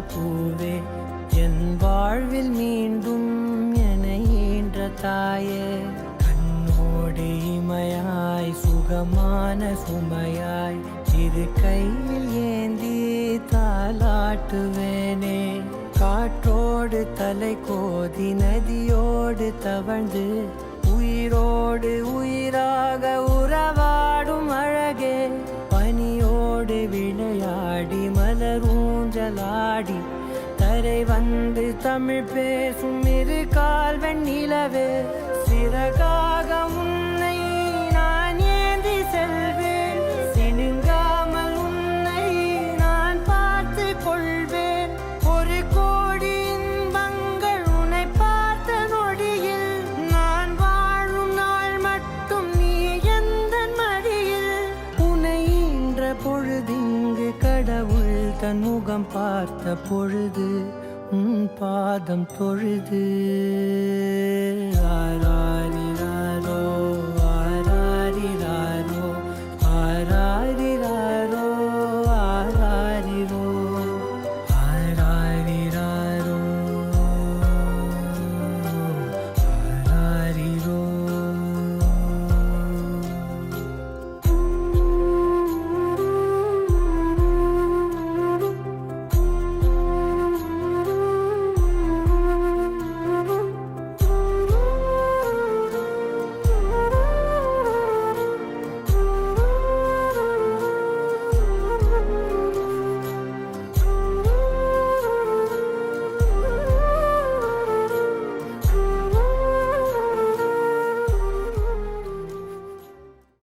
பூவே என் வாழ்வில் மீண்டும் என ஈன்ற தாயே கண்ணோடு இமையாய் சுகமான சுமையாய் இரு கையில் ஏந்தி தாலாட்டுவேனே காற்றோடு தலை கோதி நதியோடு தவழ்ந்து உயிரோடு உயிராக உறவாடும் அழகே பனியோடு விளையாடி மலர் ஊஞ்சலாடி தரை வந்து தமிழ் பேசும் இரு கால் வெண்ணிலவே சிறகாக உன்னை நான் ஏந்தி செல்வேன் சினுங்காமல் உன்னை நான் பார்த்து கொள்வேன் ஒரு கோடி இன்பங்கள் உன்னை பார்த்த நொடியில் நான் வாழும் நாள் மட்டும் நீ எந்த மடியில் உன்னை ஈன்ற பொழுதிங்கு கடவுள் தன் முகம் பார்த்த பொழுது உன் பாதம் தொழுது ஆராரி